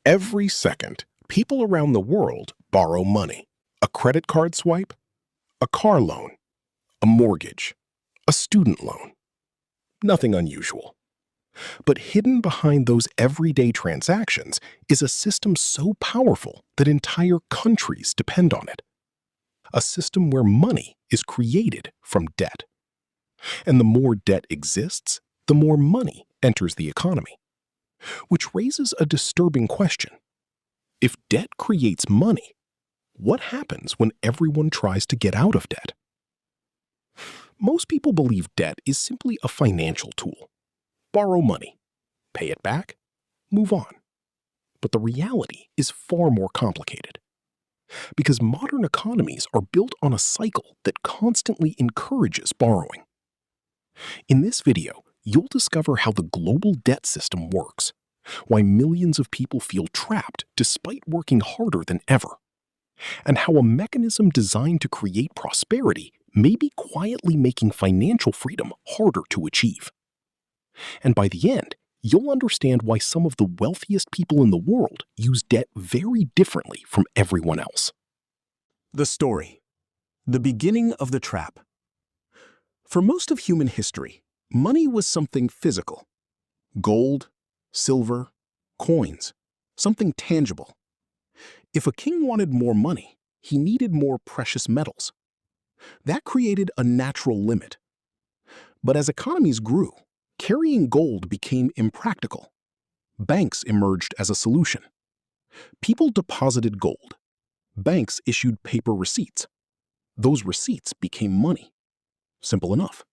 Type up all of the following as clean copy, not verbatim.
Every second, people around the world borrow money. A credit card swipe, a car loan, a mortgage, a student loan. Nothing unusual. But hidden behind those everyday transactions is a system so powerful that entire countries depend on it. A system where money is created from debt. And the more debt exists, the more money enters the economy. Which raises a disturbing question. If debt creates money, what happens when everyone tries to get out of debt? Most people believe debt is simply a financial tool. Borrow money, pay it back, move on. But the reality is far more complicated. Because modern economies are built on a cycle that constantly encourages borrowing. In this video, you'll discover how the global debt system works, why millions of people feel trapped despite working harder than ever, and how a mechanism designed to create prosperity may be quietly making financial freedom harder to achieve. And by the end, you'll understand why some of the wealthiest people in the world use debt very differently from everyone else. The story. The beginning of the trap. For most of human history, money was something physical. Gold, silver, coins, something tangible. If a king wanted more money, he needed more precious metals. That created a natural limit. But as economies grew, carrying gold became impractical. Banks emerged as a solution. People deposited gold. Banks issued paper receipts. Those receipts became money. Simple enough.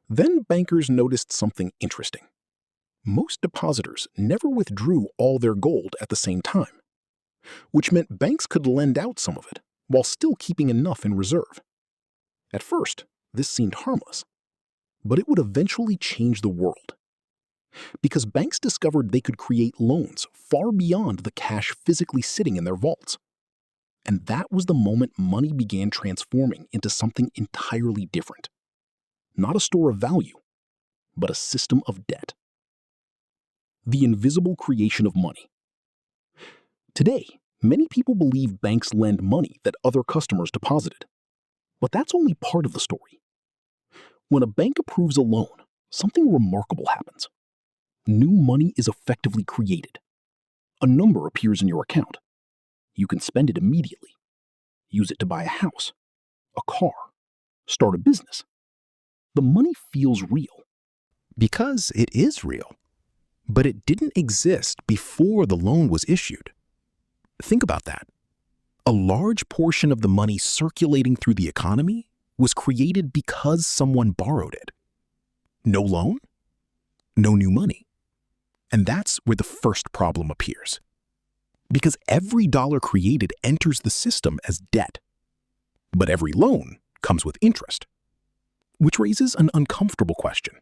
Then bankers noticed something interesting. Most depositors never withdrew all their gold at the same time, which meant banks could lend out some of it while still keeping enough in reserve. At first, this seemed harmless, but it would eventually change the world. Because banks discovered they could create loans far beyond the cash physically sitting in their vaults. And that was the moment money began transforming into something entirely different. Not a store of value, but a system of debt. The invisible creation of money. Today, many people believe banks lend money that other customers deposited. But that's only part of the story. When a bank approves a loan, something remarkable happens. New money is effectively created. A number appears in your account. You can spend it immediately. Use it to buy a house, a car, start a business. The money feels real. Because it is real. But it didn't exist before the loan was issued. Think about that. A large portion of the money circulating through the economy was created because someone borrowed it. No loan, no new money. And that's where the first problem appears. Because every dollar created enters the system as debt. But every loan comes with interest. Which raises an uncomfortable question.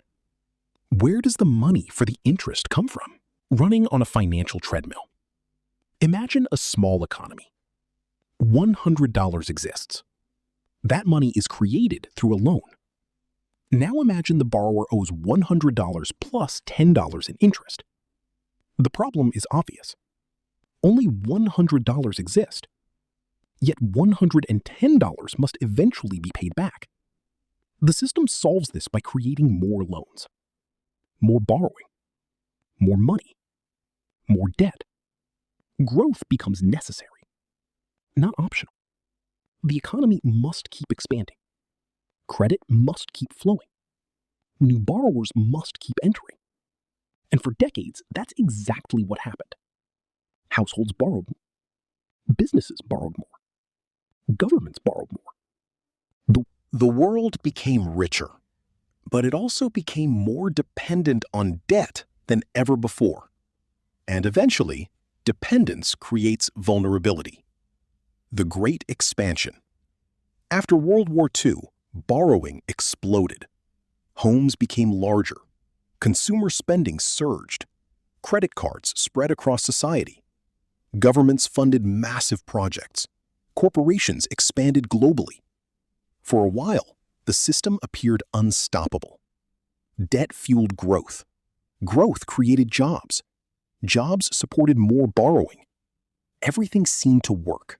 Where does the money for the interest come from? Running on a financial treadmill. Imagine a small economy. $100 exists. That money is created through a loan. Now imagine the borrower owes $100 plus $10 in interest. The problem is obvious. Only $100 exist. Yet $110 must eventually be paid back. The system solves this by creating more loans, more borrowing, more money, more debt. Growth becomes necessary, not optional. The economy must keep expanding. Credit must keep flowing. New borrowers must keep entering. And for decades, that's exactly what happened. Households borrowed more. Businesses borrowed more. Governments borrowed more. The world became richer, but it also became more dependent on debt than ever before. And eventually, dependence creates vulnerability. The Great Expansion. After World War II, borrowing exploded. Homes became larger. Consumer spending surged. Credit cards spread across society. Governments funded massive projects. Corporations expanded globally. For a while, the system appeared unstoppable. Debt fueled growth. Growth created jobs. Jobs supported more borrowing. Everything seemed to work.